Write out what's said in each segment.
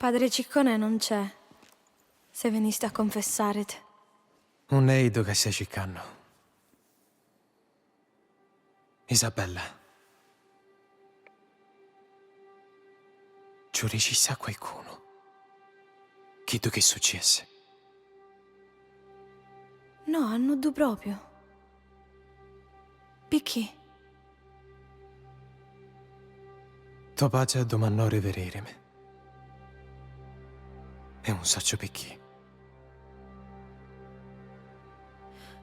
Padre Ciccone non c'è. Se veniste a confessarete. Non è Ido che stai cercando. Isabella. Giuri ci sa qualcuno. Chiedo che successe. No, hanno due proprio. Perché? Tuo padre domandò di vedermi. E non so perché.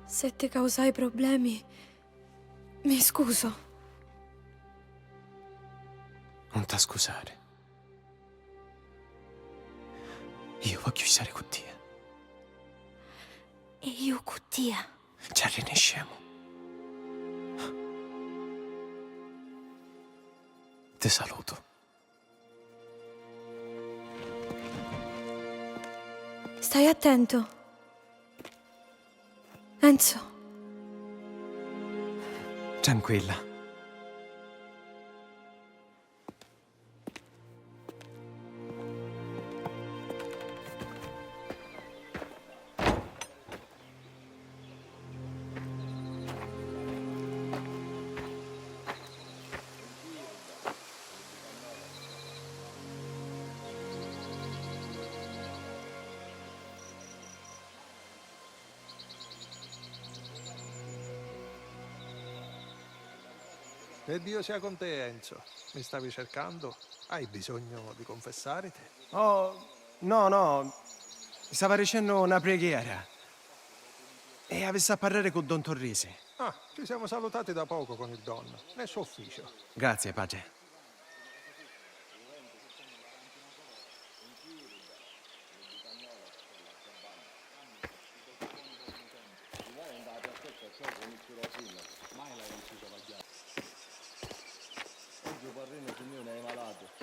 Se ti causai problemi, mi scuso. Non ti scusare. Io voglio stare con te. E io cuttia. Ci rinesciamo. Ti saluto. Stai attento. Enzo. Tranquilla. Che Dio sia con te, Enzo. Mi stavi cercando? Hai bisogno di confessarti? Oh, no. Stava dicendo una preghiera. E avesse a parlare con Don Torrisi. Ah, ci siamo salutati da poco con il Don, nel suo ufficio. Grazie, padre.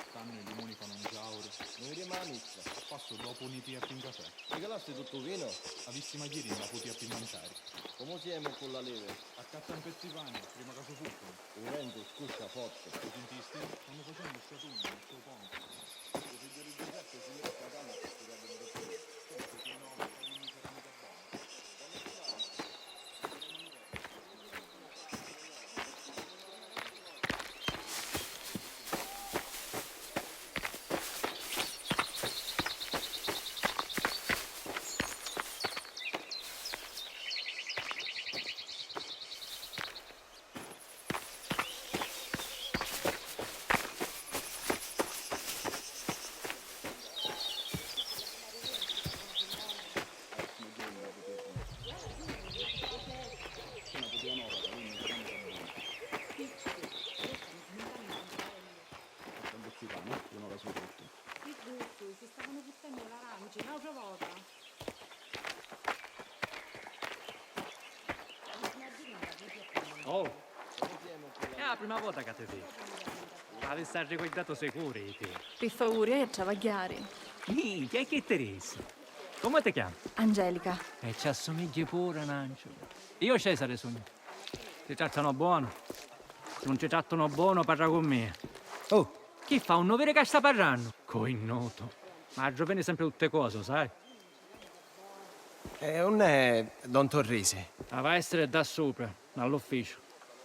Stanno i limoni fanno un giauro. Non rimane mizza. Passo dopo uniti a un caffè. E che lasci tutto vino? Avessi ieri non la poti a mangiare. Come siamo con la leve? Accatta un pezzo di pane, prima che si fuffano. Un vento scuscia forte. Lo sentiste? Stanno facendo sciatone nel suo ponte. Il figlio di Giuseppe si mette a cama per tirare il dottore. Perché no, non mi sarà mica buono. Che gusto, si stavano buttando l'arance, un'altra volta. Oh, è la prima volta che ti vedo. Avessi ricordato sicuri te. Per favore, a travagliare. Minchia, che Teresa? Come ti chiami? Angelica. E ci assomigli pure, Nancio. Io Cesare sono. Ti trattano buono. Se non ti trattano buono, parla con me. Oh, chi fa un novere che sta parlando? Coinnoto. Ma giovane sempre tutte cose, sai? E non è Don Torrisi. Va a essere da sopra, dall'ufficio.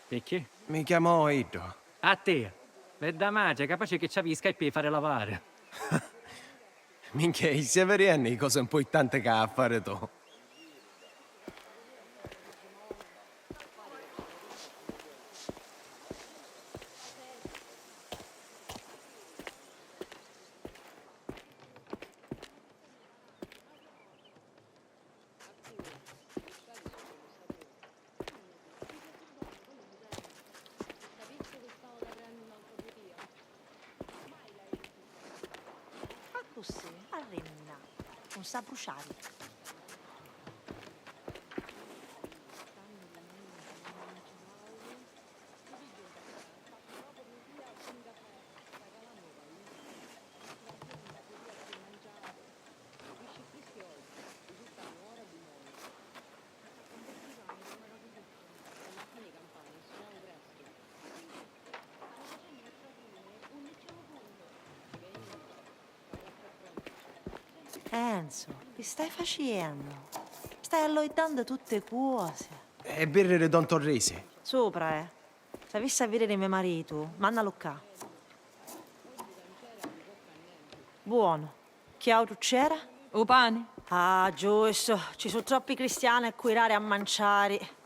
Perché? Mi chiamo Ido. A te. Per da magia, capace che c'avevi scappi di fare lavare. Minchia, i severiani cose importanti che ha a fare tu. Ma così, a renna, non sa bruciare. Enzo, che stai facendo? Stai alloitando tutte cose. È birra Don Torrisi. Sopra, Se avessi a vedere mio marito, mandalo qua. Buono. Che auto c'era? O pane? Ah, giusto. Ci sono troppi cristiani a curare a mangiare.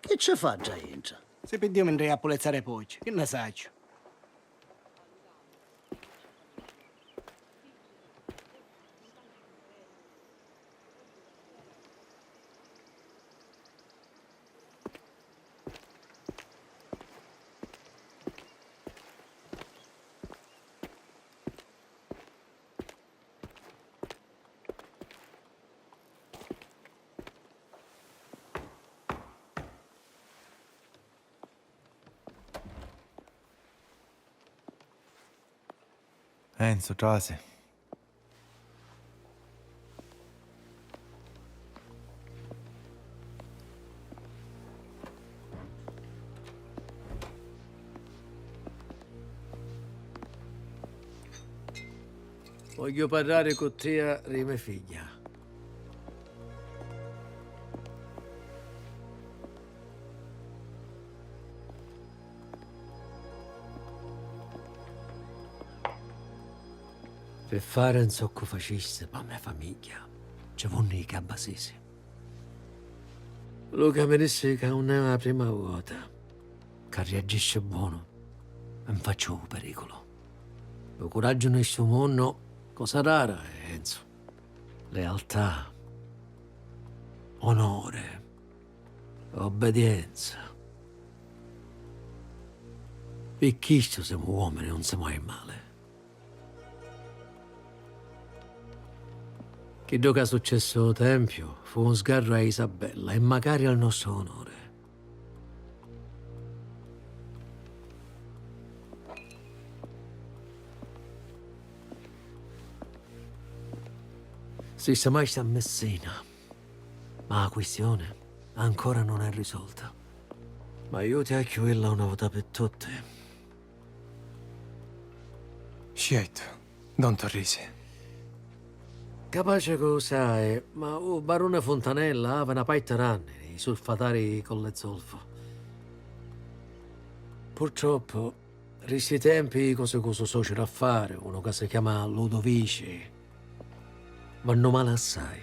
Che ci fa già entra? Se perdiamo andrei a pulizzare poi, che ne sai? Enzo, Trase. Voglio parlare con te di mia figlia. Per fare un socco facisse per la mia famiglia, ci vuole i cabasisi. Luca mi disse che non è la prima volta che reagisce buono e non faccio pericolo. Il coraggio nel suo mondo, cosa rara, Enzo. Lealtà, onore, obbedienza. Per questo siamo uomini, non siamo mai male. Che dopo che è successo al Tempio, fu un sgarro a Isabella e magari al nostro onore. Si mai sta a Messina, ma la questione ancora non è risolta. Ma io ti chiuderla una volta per tutte. Scelto, Don Torrisi. Capace che lo sai, ma il barone Fontanella aveva una paita anni, i sulfatari con le zolfo. Purtroppo, in questi tempi, cose suocero a fare, uno che si chiama Ludovici, vanno male assai.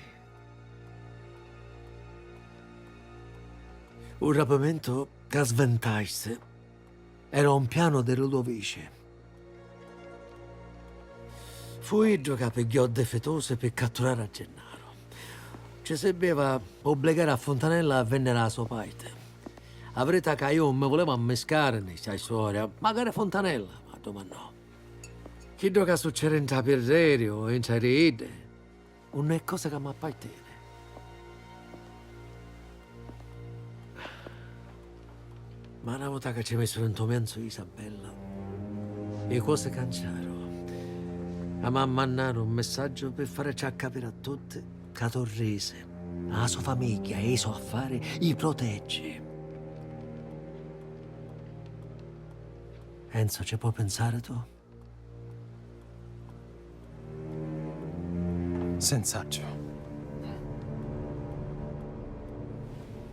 Un rapimento che sventasse era un piano di Ludovici. Fu Idro che pigliò defetose per catturare a Gennaro. Ci serviva obbligare a Fontanella a vendere la sua parte. La verità che io mi volevo ammescare in questa storia, magari Fontanella, ma domandò. Chiedo che succede in Tapirrerio, in Ceride, non è cosa che mi appartiene. Ma una volta che ci messero in tomenzo Isabella, le cose cangiarono. A mandare un messaggio per fare capire a tutti che Torrese, la sua famiglia e i suoi affari, i protegge. Enzo, ci puoi pensare tu? Senz'altro.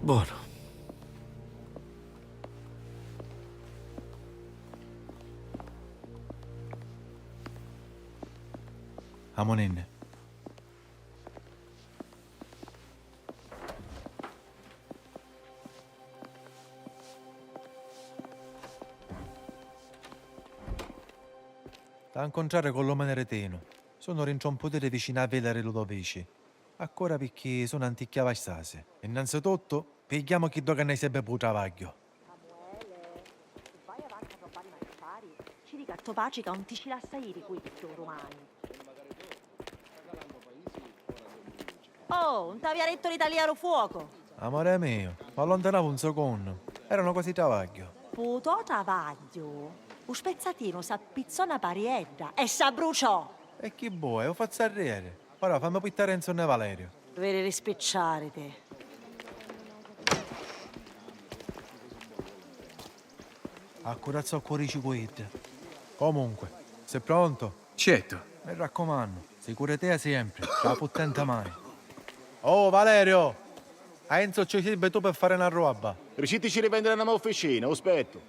Buono. Amonin. a incontrare con l'uomo reteno. Sono rintromputere vicino a vedere Ludovici. Ancora perché sono anticchiava stase. Innanzitutto, pigliamo chi doga ne sebbe pu travaglio. Se vai avanti a rubare i affari, ci dica a Topaci che non ti ci lascia iri qui tutti i romani. Oh, non ti aveva detto l'italiano fuoco? Amore mio, ma allontanavo un secondo. Erano quasi travaglio. Puto travaglio. Un spezzatino s'appizzò una parietta e s'abbruciò. E chi vuoi? Lo faccio arriere. Ora fammi pittare in sonne Valerio. Dovere rispicciare te. Accurazzo al cuore ciquette. Comunque, sei pronto? Certo. Mi raccomando, sicurezza sempre, la puttenta mai. Oh Valerio! A Enzo ci serve tu per fare una roba. Riusciteci a rivendere una mia officina, aspetto.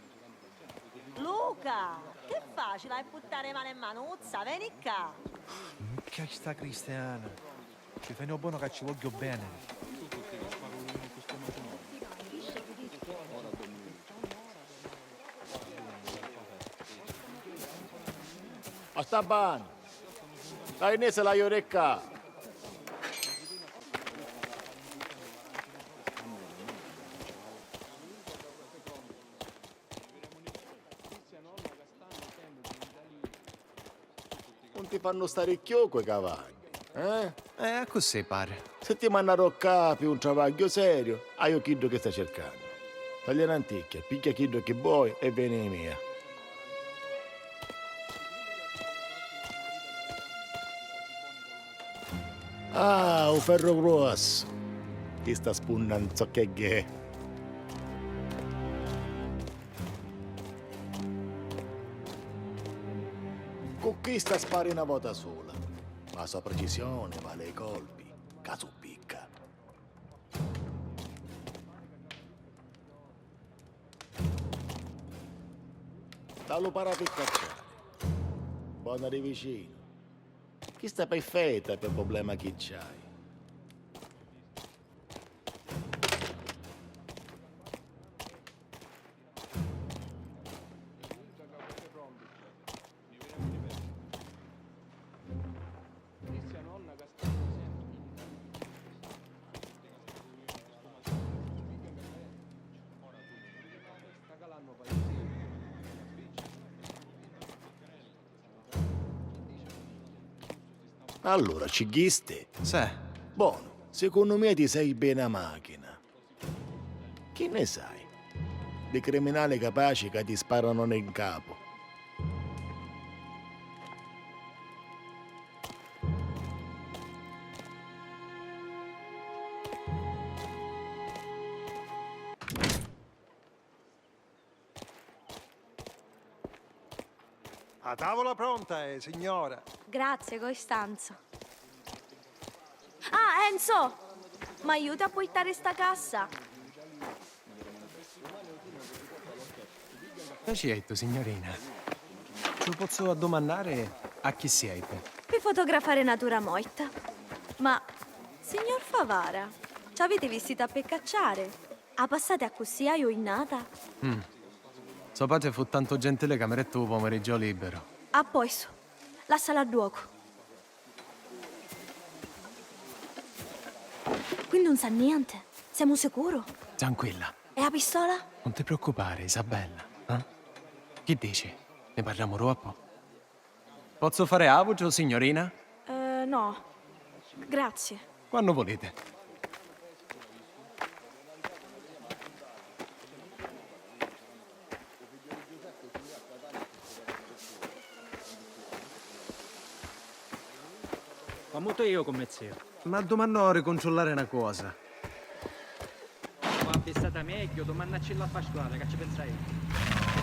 Luca, che facile hai buttare mano in manuzza, vieni qua. Che sta Cristiana? Ci fai buono che ci voglio bene. A sta bene. La Inese la orecca. Non ti fanno stare chiò quei cavalli, eh? Così pare. Se ti mandano a capo un travaglio serio, hai un chiddo che stai cercando. Taglia l'anticchia, picchia chiddo che vuoi e vieni mia. Ah, un ferro grosso. Ti sta spunnando so che è. Con chi sta spari una volta sola? Ma la sua precisione vale i colpi. Caso picca. Dallo para per cacciare. Buona di vicino. Chi sta perfetta per il problema che c'hai? Allora, ci ghiste? Sì. Buono, secondo me ti sei bene a macchina. Che ne sai? Dei criminali capaci che ti sparano nel capo. A tavola pronta, signora. Grazie, Costanzo. Ah, Enzo! Mi aiuta a portare sta cassa? Certo, signorina. Ci posso domandare a chi siete? Per fotografare natura morta. Ma, signor Favara, ci avete vestita per cacciare? A passate a così a innata? Suo padre fu tanto gentile che mi ha detto pomeriggio libero. A posto. Lasciala a duoco. Quindi non sa niente? Siamo sicuro? Tranquilla, E la pistola? non ti preoccupare, Isabella. Eh? Che dici? Ne parliamo dopo? Posso fare avucio, signorina? No. Grazie. Quando volete. Fa molto io come zio. Ma domandò a ricontrollare una cosa. Ma è stata meglio, domannacci la Pasquale, che ci pensa io.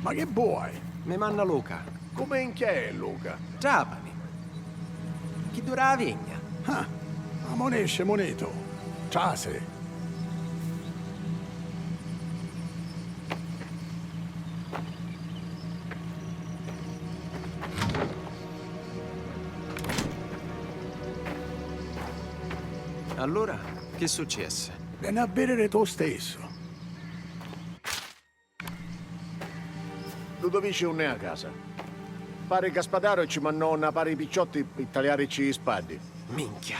Ma che vuoi? Mi manna Luca. Come in che è, Luca? Trapani. Chi dura la vigna? Ah, ma monesce moneto. Trase. Allora, che successe? Vieni a vedere tu stesso. Ludovici non è a casa. Pare Gaspadaro ci mandò una pari di picciotti per tagliarci i spalli. Minchia.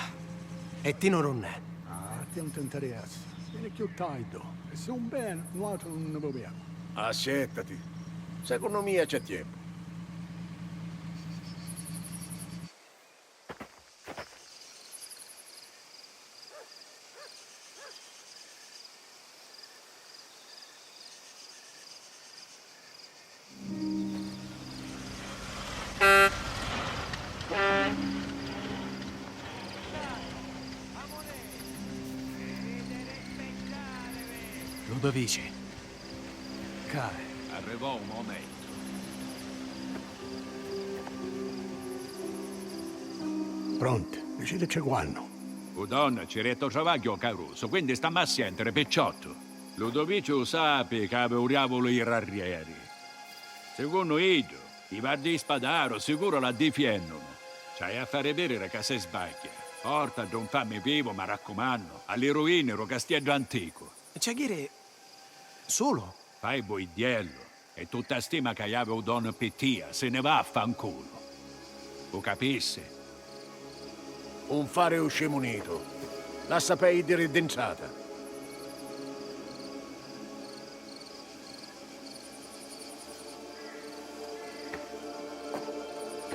E Tino non è. Ah, ti non ti interessa. Vieni più tardi. E se un bene, un altro non ne proviamo. Accettati. Secondo me c'è tempo. Ludovici. Care. Arrivò un momento. Pronti. Decideci quando. O donna ci retto travaglio Caruso, quindi stiamo a sentire picciotto. Ludovicio sappi che avevamo i rarrieri. Secondo io, i vardi di Spadaro sicuro la difendono. C'hai a fare vedere che se sbaglia. Porta non fammi vivo, ma raccomando, alle rovine ro castello antico. C'è dire solo? Fai boidiello e tutta stima che avevo donna Pettia se ne va a fanculo. Lo capissi? Un fare uscemunito. La sapei di ridenzata.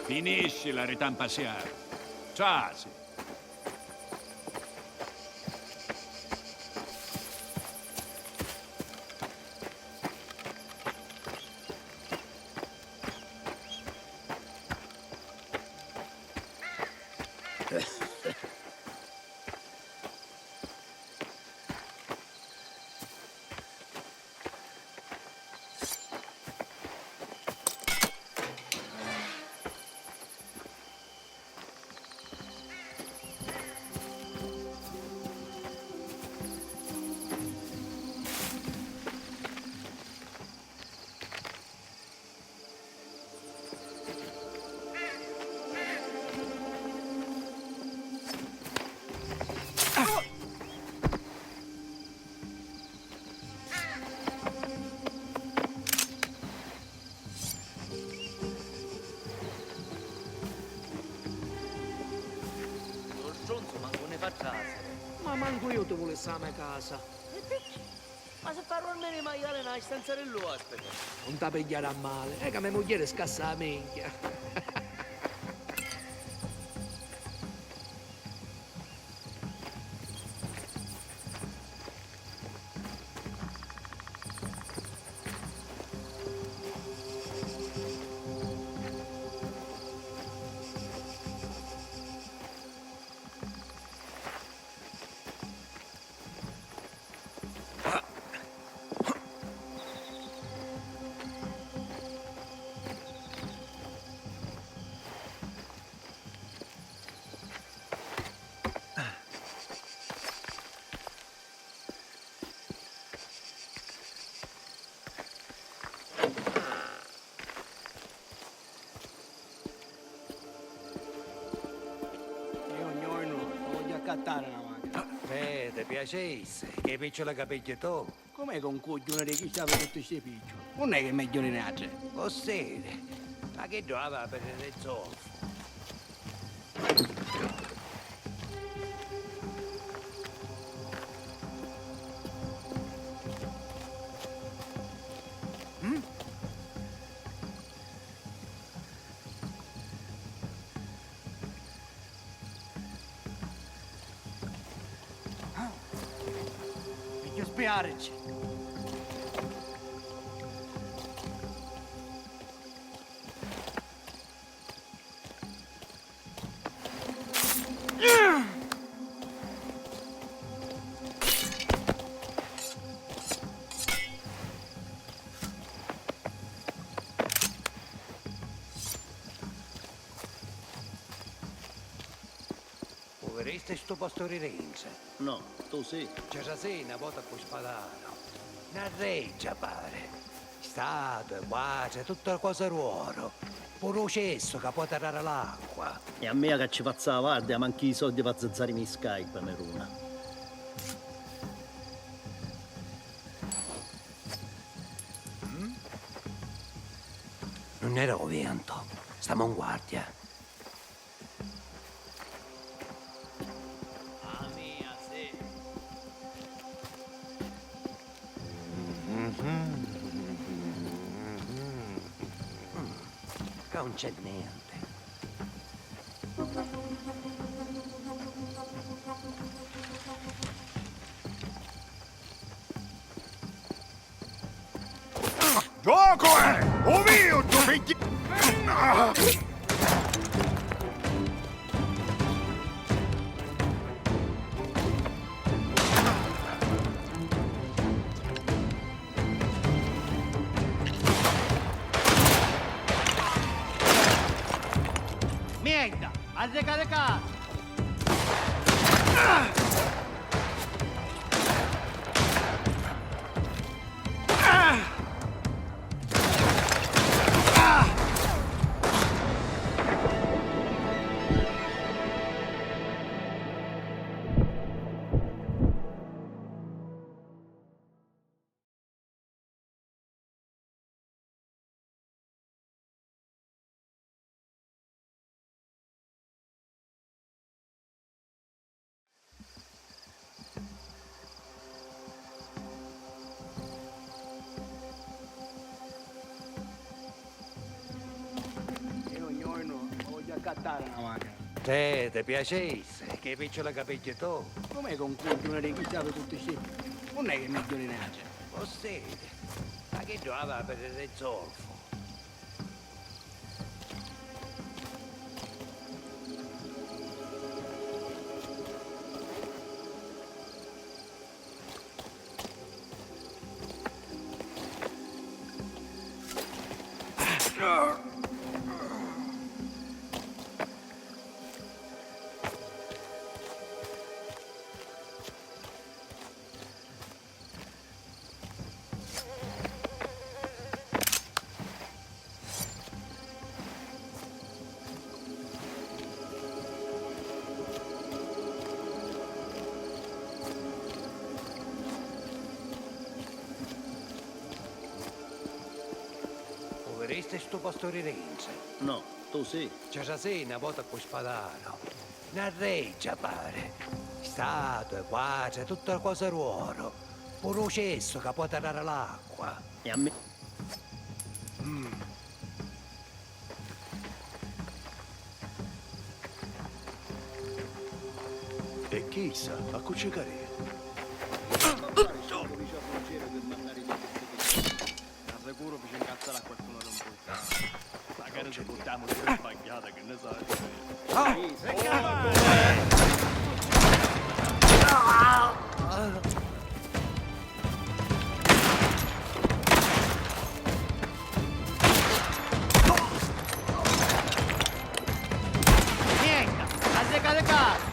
Finisci la retampasiare. Ciao. Ma manco io ti volessi a mia casa. Ma se farò almeno i maiali nella stanza dell'ospite. Non ti pigliare a male, è che mia moglie scassa la minchia. Cattare una macchina. Ti piacesse, che picciola capeglia tu. Com'è che un coglione di chi stava tutti questi piccioli? Non è che è meglio di altre. Possiede. Ma che doveva per le zolfo? Meglio spiarci. Povereste sto pastore Renzo. No, tu sì. C'è già sei una volta con spadano. Una reggia pare. Statue, pace, tutta cosa ruoro. Pure cesso che può tirare l'acqua. E a me che ci faccia la guardia, manchi i soldi per zazzarmi in Skype, Meruna. Non era vento. Stiamo in guardia. Non c'è niente. Gioco è! Oh mio, tu figli... Merda! Azzeca de casa! Te piacesse, che picciola capeglia tu. Come con una richiamo tutti questi? Non è che mi chiudi neanche. Vostede, ma che giocava per il zolfo? Povereste sto pastore Renzo. No, tu sì. C'è già sei una volta con spadano. Una reggia pare. Statue, pace, tutta cosa ruoro. Pure cesso che può tirare l'acqua. E a me... E chissà, a cuccicare. Sicuro vi ci incazzerà qualcuno da un po'. Magari ci buttiamo di sbagliata, che ne sai. Niente, azzeca de casa.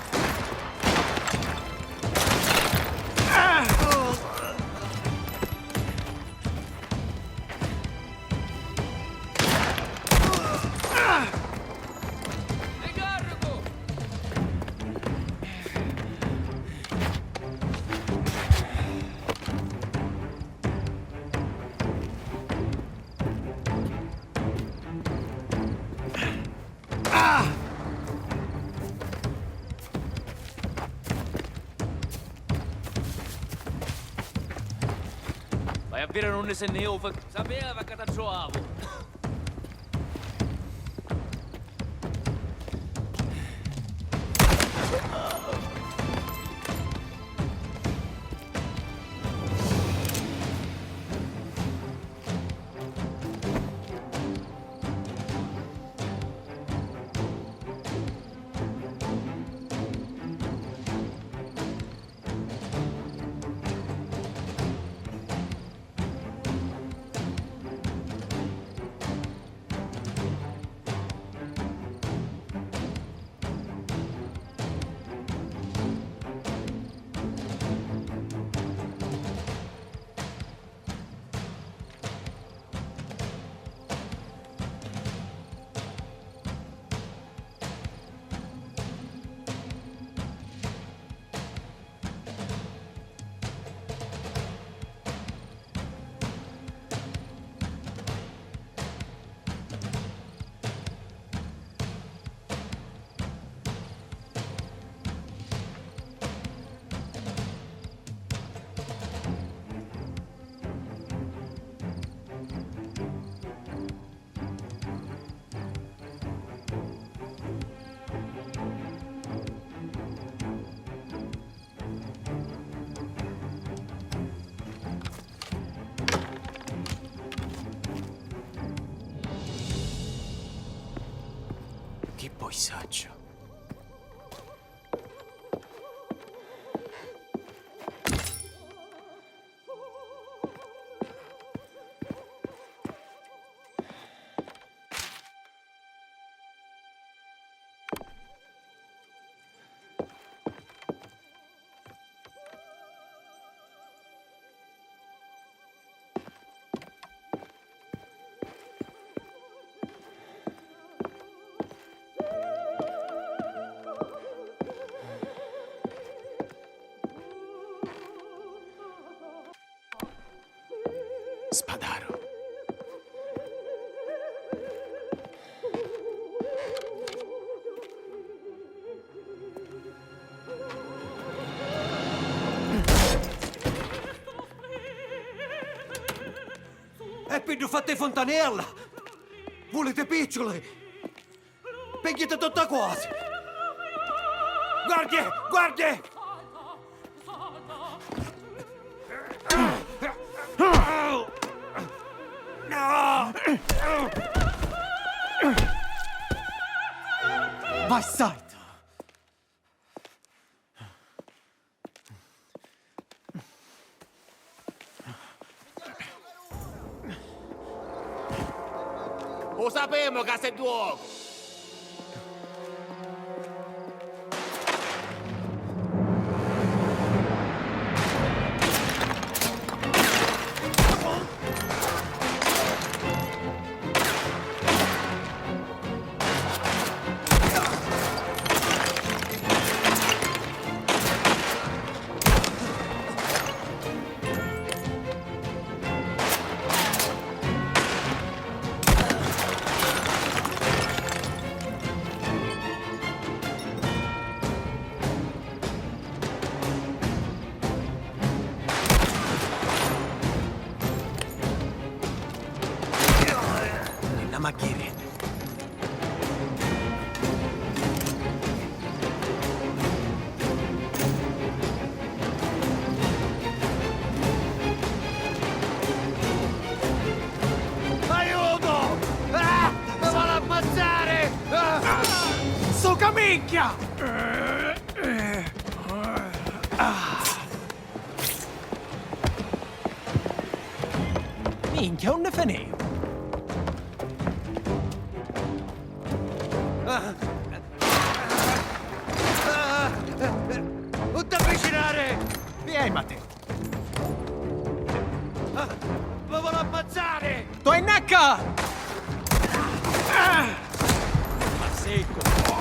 Vai a dire non ne se ne ova, sapeva che ti trovavo. Che paesaggio. Spadaro. E più fate fontanella! Volete picciole? Pigliate tutta quasi! Guardie! Guardie! No! Bastardo! Lo sappiamo che sei tuo! La macchina. Aiuto! Ah! Mi vuole ammazzare! Ah! Suca minchia! Minchia, un nefeneo. Non ti avvicinare! Vieni, Matteo. Mi vuole ammazzare! To in necca! Ma secco!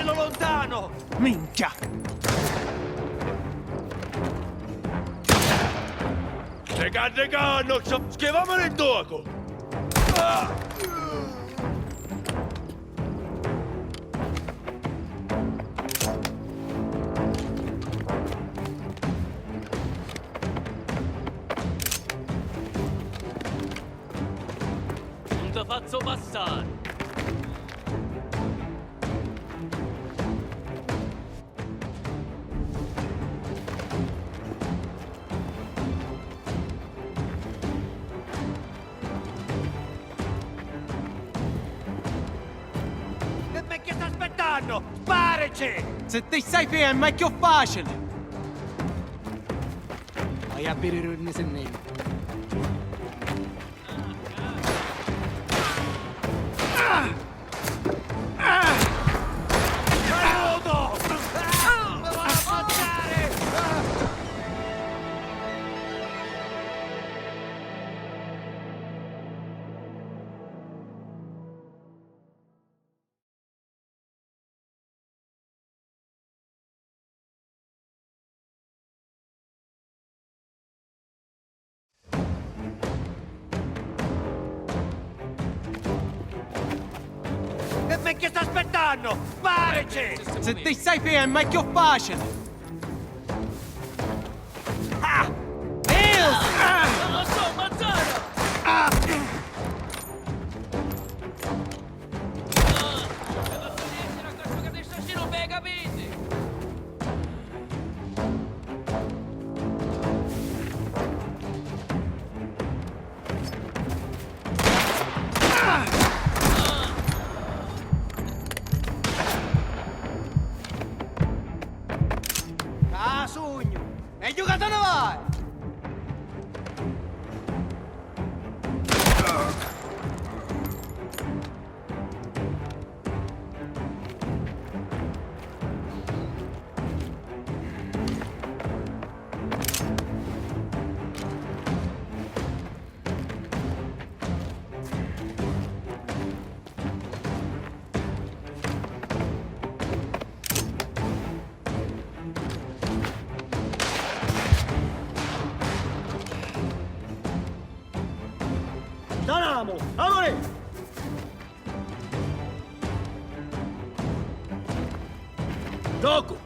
Lontano! Minchia! Te canno, schiavamo nel doco! Non ti faccio passare! aspettant? Sparaci! Se ti stai fermo è più facile. Vai a bere il sennello. Aiuto! Mi vuole ammazzare! E perché sta aspettando? Sparaci! Se ti stai fermo è più facile. Non lo so, Mazzara! Non mi capite? Ah, sogno! E giocatore vai! Danamo! Amore! Doku!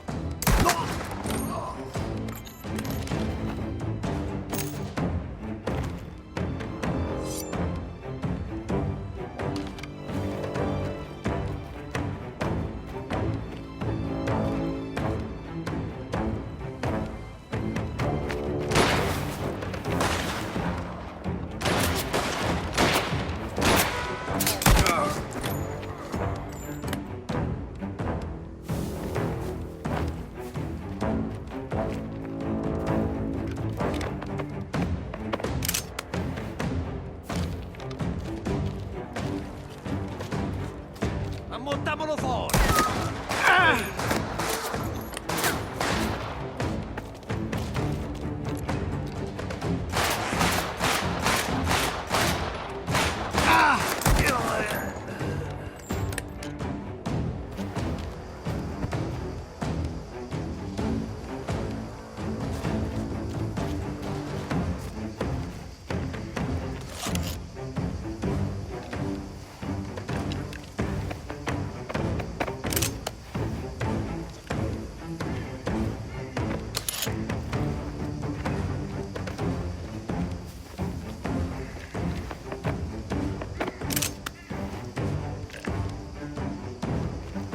Ammontamolo fuori!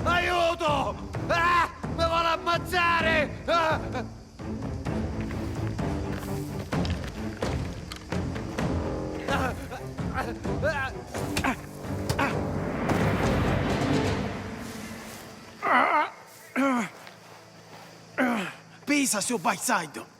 Aiuto! Ah! Mi vuole ammazzare! Ah! Pisa, seu baixado.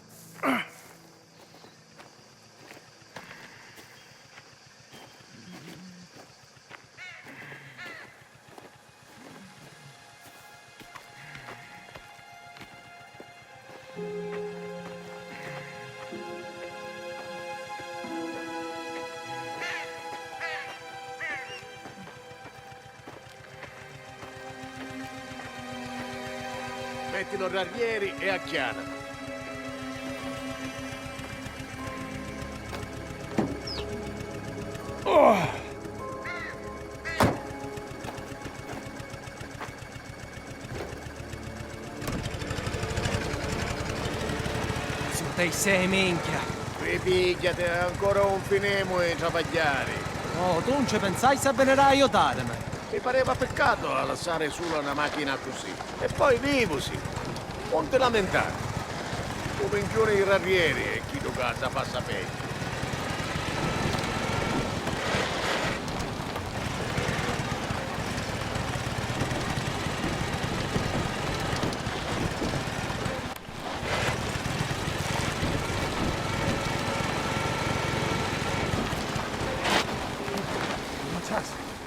Mettilo rarrieri e acchiana. Su te sei minchia. Ripigliate, ancora un finemo e travagliare. Oh, tu non ci pensai se venerà a aiutarmi. Mi pareva peccato a lasciare solo una macchina così. E poi vivosi. Non te lamentare. Come in giorni i rarrieri e chi lo casa passa peggio.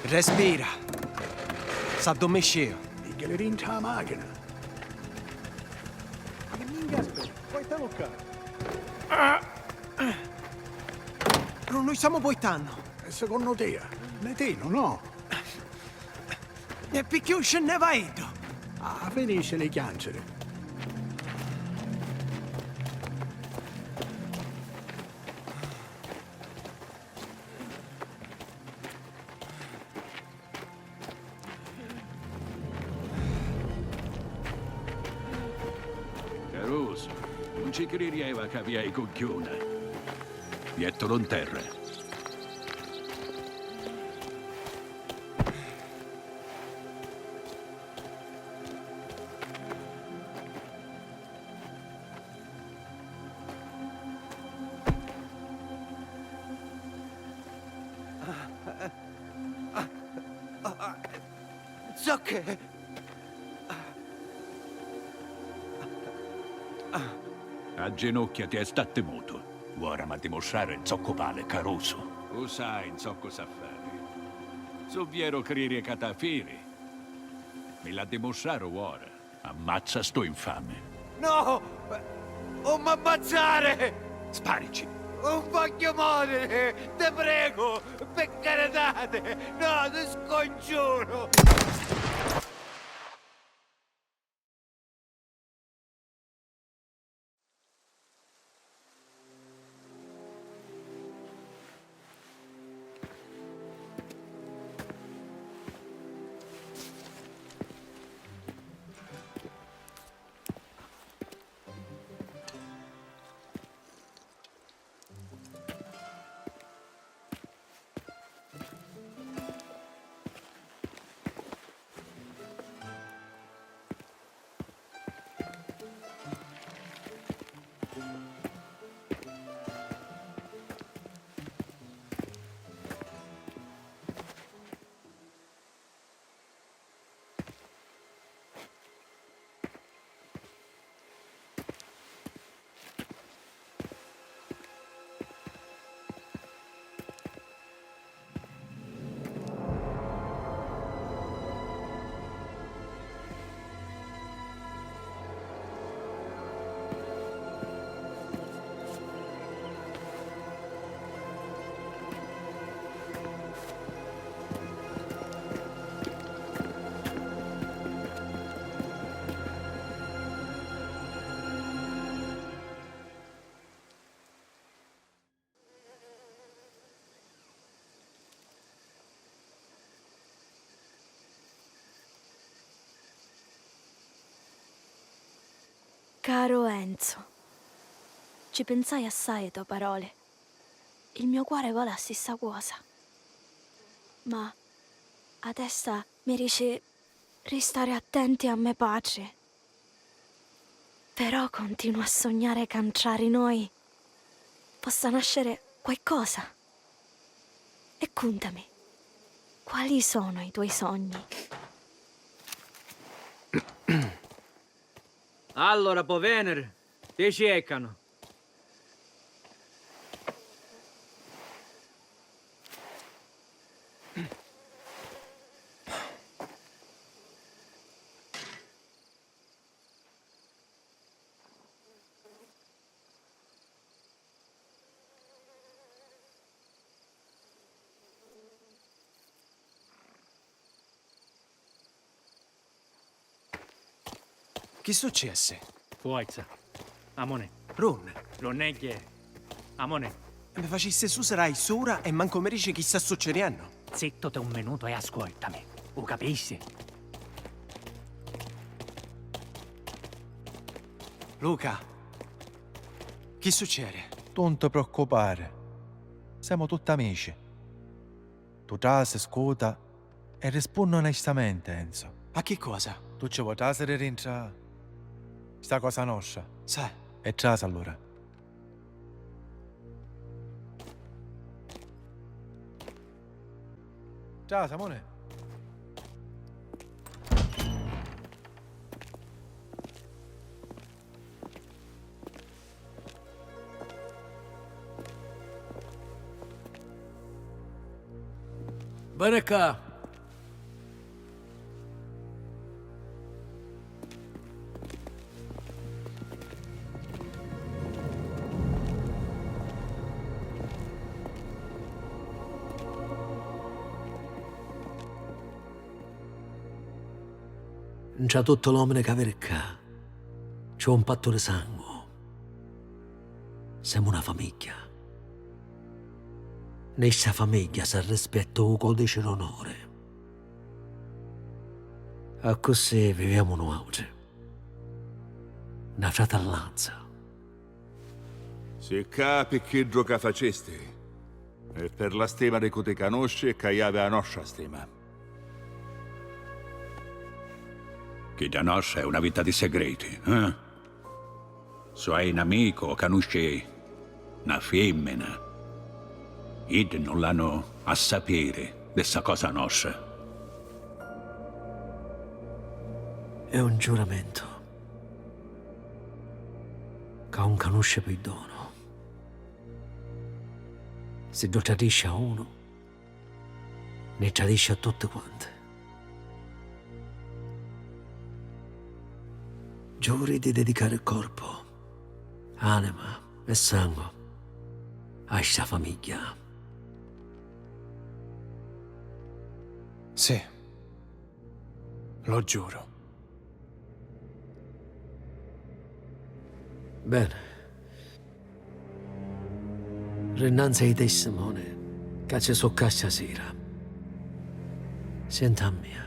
Respira. S'addormisce io. Che le rincia la macchina. Che minchia aspetti? Poi te lo Non noi stiamo poitando. E secondo te? Netino, no? E perché non ce ne va Edo? Ah, finisce le chiancere. Caruso, non ci crediva che aveva i coglioni. Viettolo in terra. So che... A ginocchiati e sta temuto. Ora ma dimostrare il zoccopale, Caruso. Tu sai, in zocco sa fare. So viero criri catafiri. Mi la dimostrare ora. Ammazza sto infame. No! Non mi ammazzare! Sparici. Non voglio morire! Te prego! Per carità! No, ti scongiuro! Caro Enzo, ci pensai assai alle tue parole. Il mio cuore vuole la stessa cosa. Ma a testa mi dice restare attenti a me pace. Però continuo a sognare che tra di noi possa nascere qualcosa. E contami, quali sono i tuoi sogni? Allora, po' Venere, ti cercano. Che successe? Forza. Amone. Ron, Non è che... Amone. mi facesse su sarai sora e manco mi dice chi sta succedendo. Zitto te un minuto e ascoltami. O capisci? Luca, che succede? Non ti preoccupare. Siamo tutti amici. Tu trasi, scuota e rispondi onestamente, Enzo. A che cosa? Tu ci vuoi trasere rientrare? Sta cosa nostra. Sa. E trasa allora. Trasa, amore. Bene qua. Non c'ha tutto l'uomo che avere qua. C'è un patto di sangue. Siamo una famiglia. Nella famiglia si rispetta il codice d'onore. A così viviamo noi. Una fratellanza. Se capi che gioca facesti, è per la stima di cui ti conosce che aveva la nostra stima. Che da nostra è una vita di segreti, eh? Se hai un amico, conosci una femmina, id non l'hanno a sapere dessa cosa nostra. È un giuramento che non conosce più dono. Se lo tradisce a uno, ne tradisce a tutte quante. Giuri di dedicare il corpo, anima e sangue a questa famiglia. Sì, lo giuro. Bene. Rinnanzi ai te, Simone, che ci so caccia sera. Senta a mia.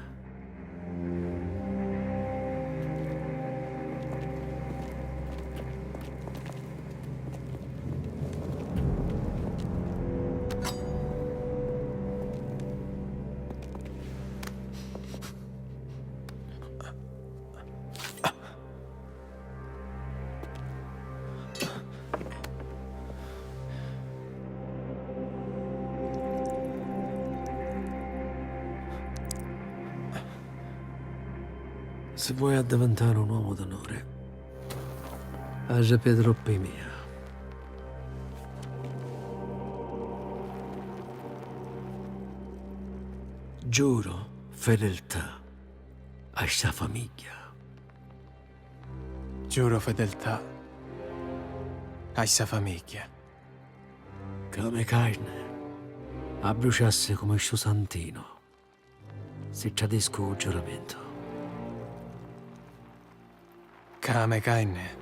Se vuoi diventare un uomo d'onore, age Pedro P. mia. Giuro fedeltà a questa famiglia. Giuro fedeltà a questa famiglia. Come carne, a bruciasse come il suo santino, se tradisco il giuramento. Come carne,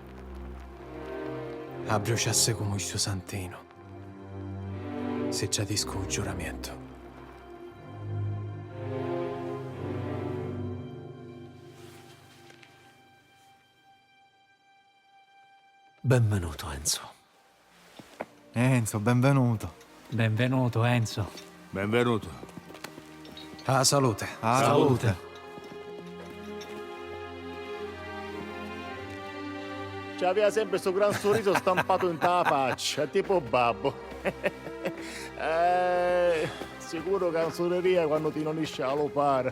a bruciasse come il suo santino, se tradisco il giuramento. Benvenuto, Enzo. Enzo, benvenuto. Benvenuto, Enzo. Benvenuto. A salute. A salute. C'aveva sempre questo gran sorriso stampato in la faccia, tipo babbo. Sicuro canzoneria quando ti nonisce a lopare.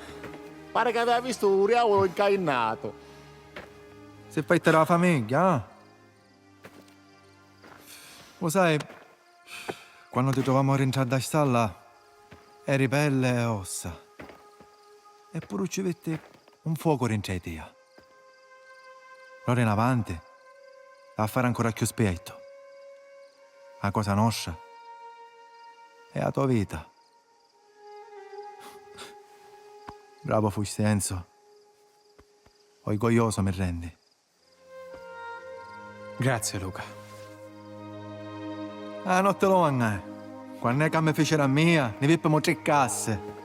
Pare che aveva visto un diavolo incainato. Se fai te la famiglia, eh? Lo sai, quando ti trovavamo a rientrare da stalla, eri pelle e ossa. Eppure ci vette un fuoco dentro di te. Allora in avanti, a fare ancora più spetto. La cosa nostra è la tua vita. Bravo fusti, Enzo. Orgoglioso mi rendi. Grazie, Luca. Ah, non te lo mangare. Quando è che mi fece la mia, ne vippemo 3 casse.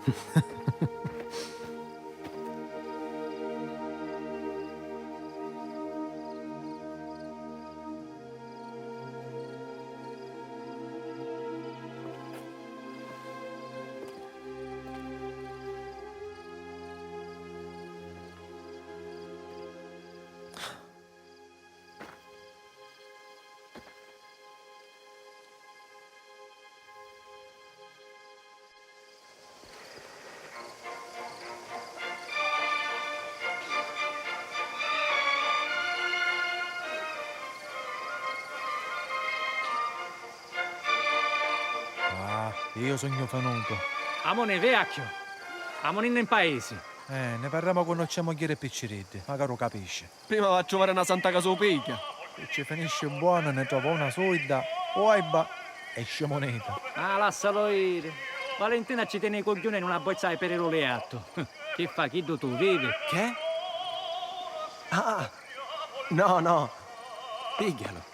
Io sogno venuto. Amone vecchio. Amone in paese. Ne parliamo con nostra moglie picciretti, magari lo capisce. Prima va a trovare una santa casopiglia. Se ci finisce buono ne trovo una solida, o aiba e scimoneta. Ah, lascialo ir. Valentina ci tiene i coglioni in una bozza per il oleatto. Che fa, chi tu vivi? Che? Ah, no, piglialo.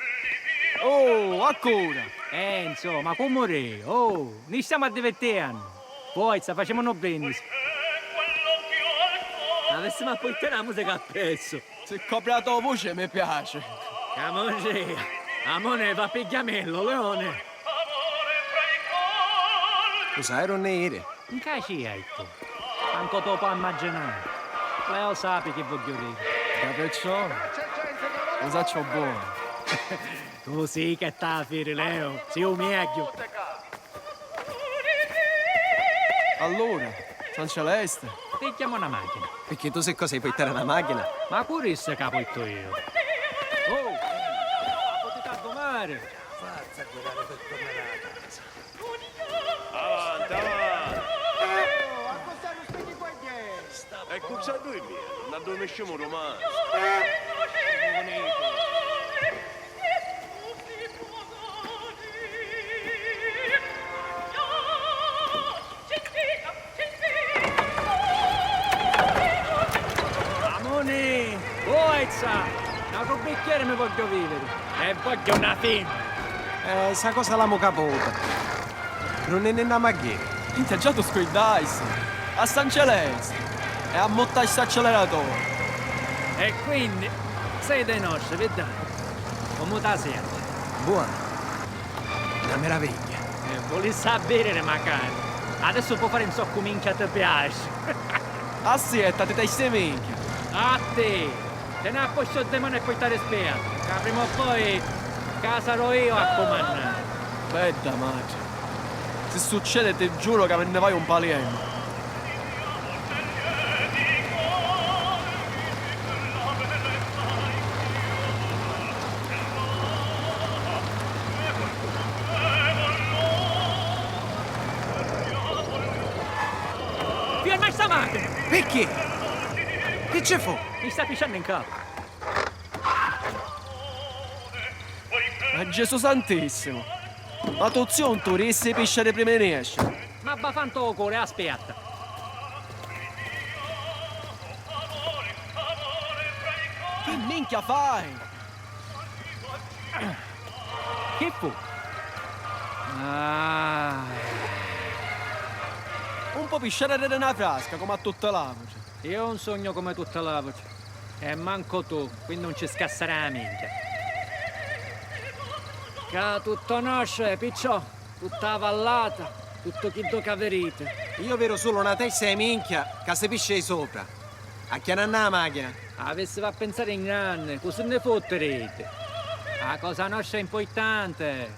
Oh, ancora! Enzo, ma come re? Oh, ne stiamo a divertire. Forza, facciamo un brindisi. Avessimo a portare la musica a pezzo. Se copri la tua voce mi piace. Amore, va pigliamello, leone. Cosa ero nere? In caci hai tu. Tanto dopo a immaginare. Leo sapi che voglio dire. E perciò? Cosa c'ho buono? Tu sì che sta a fare, Leo. Sei un meglio. Allora, San Celeste. Ti chiamo una macchina. Perché tu sai cosa hai portare una macchina? Ma pure se capo io. Oh, potete a domare. Forza a guardare per tornare a casa. Avanti, avanti. Accostare spegni qua dietro. E cosa noi via? Non addormesciamo romano. Amone, forza! Un altro bicchiere mi voglio vivere. E voglio una fine. Sa cosa l'amo capota. Non è nella macchina. Integgiato squid dice. A San Celeste. E a montare questo acceleratore. E quindi, sei dei nostri, vedi? Come ti senti? Buono. Una meraviglia. Vuoi sapere, magari? Adesso può fare un socco minchia ti piace. Aspetta, ti dai ste minchia. A te! Te ne ha posto il demone e portare spiato. Che prima o poi sarò io a comandare. Bella madre. Se succede ti giuro che me ne vai un palieno. Ferma sta macchina! Perché? Che c'è fu? Mi sta pisciando in capo. Ma Gesù Santissimo! Ma tu zio un turista pisciare prima di esce. Ma va fanto il cuore, aspetta. Che minchia fai? Che fu? Ah. Un po' pisciare da una frasca come a tutta la voce. Io ho un sogno come tutta la voce. E manco tu, quindi non ci scasserà la minchia. Che tutto nasce, picciò, tutta vallata, tutto chi tocca verite. Io vedo solo una testa di minchia che si pisce sopra. A chi non ha la macchina? Avessi a pensare in grande, così ne fotterete. La cosa nostra è importante.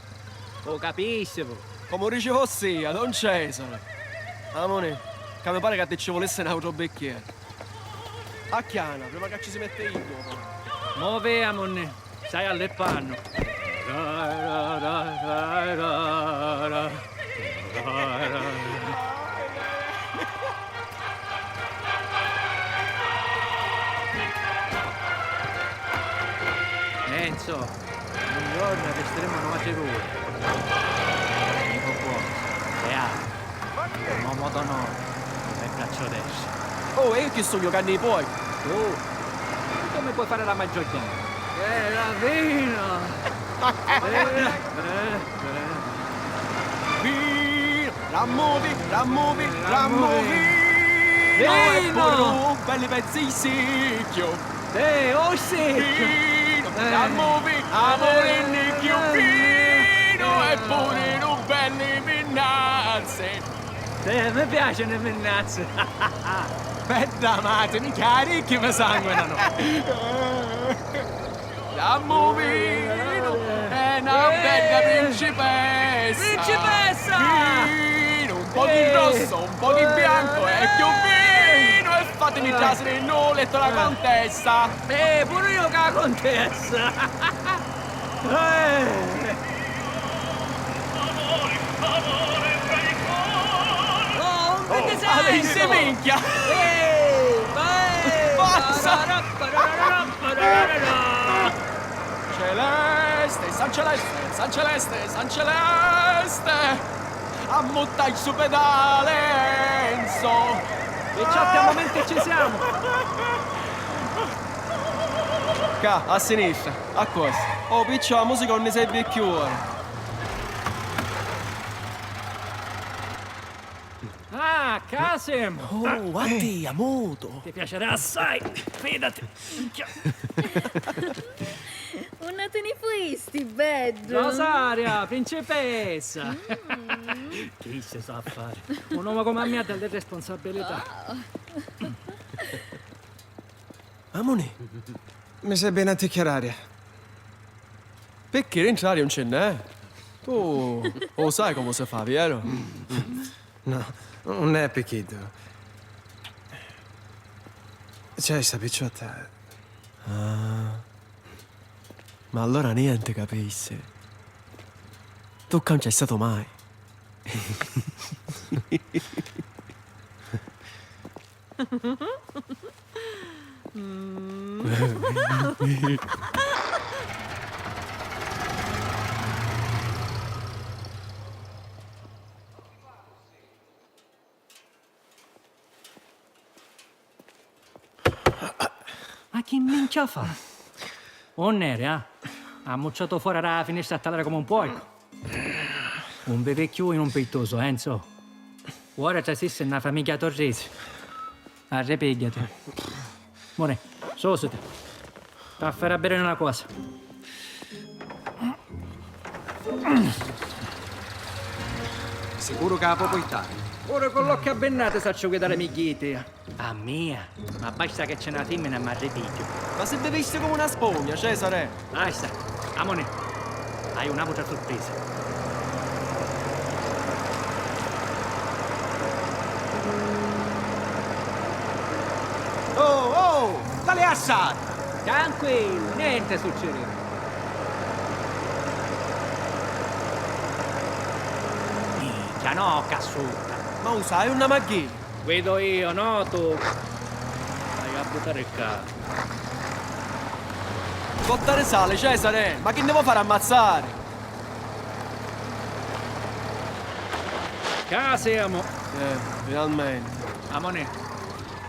Lo capisci? Come dicevo sia, Don Cesare. Amore, che mi pare che te ci volesse un altro bicchiere. A chiana, prima che ci si mette io. Mo veamone, stai alle panno. Enzo, un giorno resteremo a Macerone. Dico buono, e altro. Un uomo d'onore, come braccio destra. Oh, e io chi sono io che ne puoi? Tu come puoi fare la maggior donna? La vino! Rammuovi, rammuovi, rammuovi! Vino! E pure belli pezzi di sicchio! Oh secchio! Rammuovi, amore ne più vino! E pure un belli minnazze! Mi piace le minnazze! Bella madre, mi carichi mi sanguinano! Rammuovi! È una bella principessa! Principessa! Vino, un po' di rosso, un po' di bianco e più vino! E fatemi trasere il nuletto la contessa! Pure io che la contessa! Oh, un 26! Alessia minchia! Pazza! Celeste, San Celeste, San Celeste, San Celeste! Ammutta il suo pedale, Enzo! E certi momenti ci siamo! Ca, a sinistra, a cosa? Oh, piccio, la musica non ne serve più ora. Ah, Kasim! Oh, guardi, a moto. Ti piacerà assai, fidati. Una te ne fuisti, Bedro. Rosaria, principessa. Chi si sa fare? Un uomo come me ha delle responsabilità. Amone, Mi sei ben a chiarare. perché rientrare non ce n'è? Tu lo sai come si fa, vero? No, non è picchito. C'è sta picciotta. Ah. Ma allora niente, capissi? Tu non c'è stato mai. Ma chi minchia fa? Un nere, ah? Ha mucciato fuori dalla finestra a talare come un porco. Un bevecchio in un pettoso, Enzo. Ora ci assiste una famiglia torrese. Arrepigliati. More, sosate. Ti farà bere una cosa. Sicuro che la può portare? Ora con l'occhio abbennato saccio guidare migliete. A mia? Ma basta che c'è una femmina e mi arrepiglio. Ma se beviste come una spugna, Cesare! Basta, amone. Hai un'altra sorpresa. Oh, oh! Dalle assate! Tranquillo, niente succederà. Minchia, no, cassuta. Ma usai una macchina? Vedo io, no tu. Vai a buttare il carro. Cottare sale, Cesare! Ma che ne vuoi fare ammazzare? Qua siamo. Finalmente. Amone,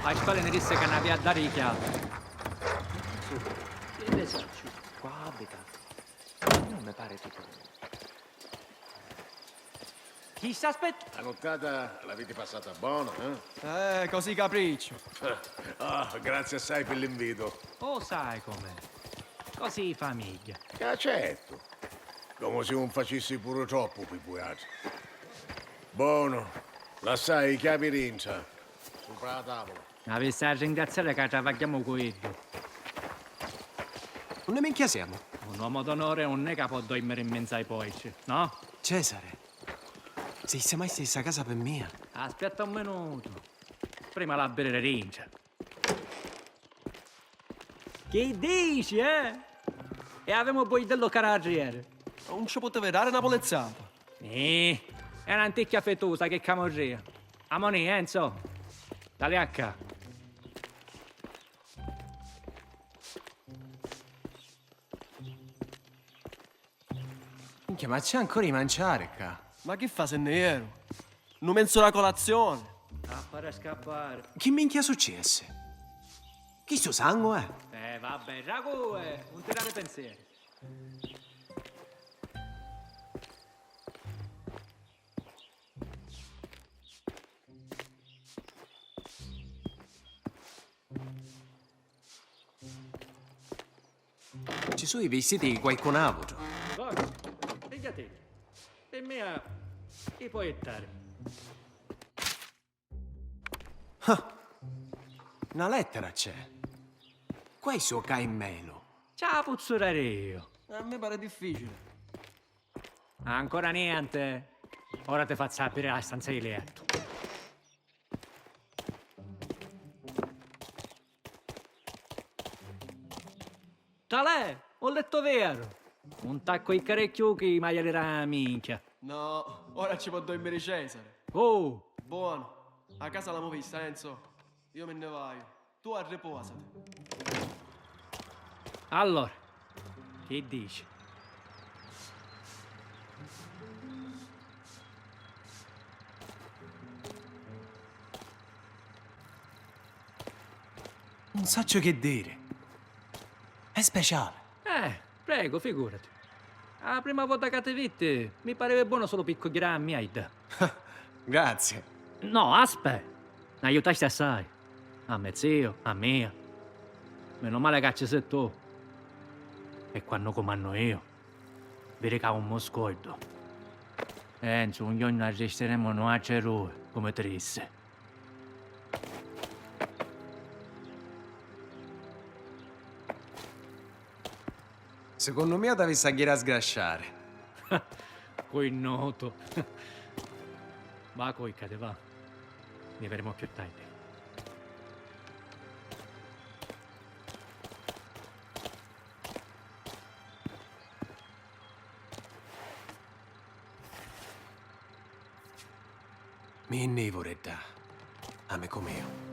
fai spalle ne disse che ne aveva a dare i chiavi. Su, che ne so, qua abita. Non mi pare tipo. Chi sta aspettando? La nottata l'avete passata buona, eh? Così capriccio. Ah, grazie assai per l'invito. Oh, sai com'è. Così famiglia. Certo. Come se non facessi pure troppo per buiarsi. Buono. Lassai i chiavi rincia. Sopra la tavola. Avessi a ringraziare che travagliamo con Edo. Non ne minchia siamo? Un uomo d'onore non è che può dormire in mezzo ai poici, no? Cesare, sei mai stessa casa per me? Aspetta un minuto. Prima la bere rincia. Che dici, eh? E avevamo poi dello caraggiere. Non ci poteva dare una polezzata. È un'anticchia fettosa che camorria. Amoni, Enzo. Dale a ca. Minchia, ma c'è ancora di mangiare qua. Ma che fa se ne ero? Non penso la colazione. A fare scappare. Che minchia è successo? Chi sto sangue? Vabbè, ragù, non tirare pensieri. Ci sono i vestiti di qualcun altro. Vai, pigliati. E mia, chi puoi ettare? Una lettera c'è. Questo ca in meno. Ciao, puzzurare io. A me pare difficile. Ancora niente. Ora ti faccio aprire la stanza di letto. Talè, ho letto vero. Un tacco di carecchiuchi, ma gli la minchia. No, ora ci può dormire Cesare. Oh! Buono. A casa l'abbiamo vista, Enzo. Io me ne vai. Tu a riposati. Allora, che dici? Non so che dire. speciale. Prego, figurati. La prima volta che ti vitti, mi pareva buono solo piccoli grammi, Aida. Grazie. No, aspetta. Mi aiutasti assai. A me zio, a mia. Meno male che ci sei tu. E quando comando io, vi recavo un moscoito. Enzo, un giorno resteremo noi a Cerù, come trisse. Secondo me devi sagire a sgrasciare. Coi noto. Va, coi cade, va. Ne vedremo più tardi. Mi innevo, Redda. A me come io.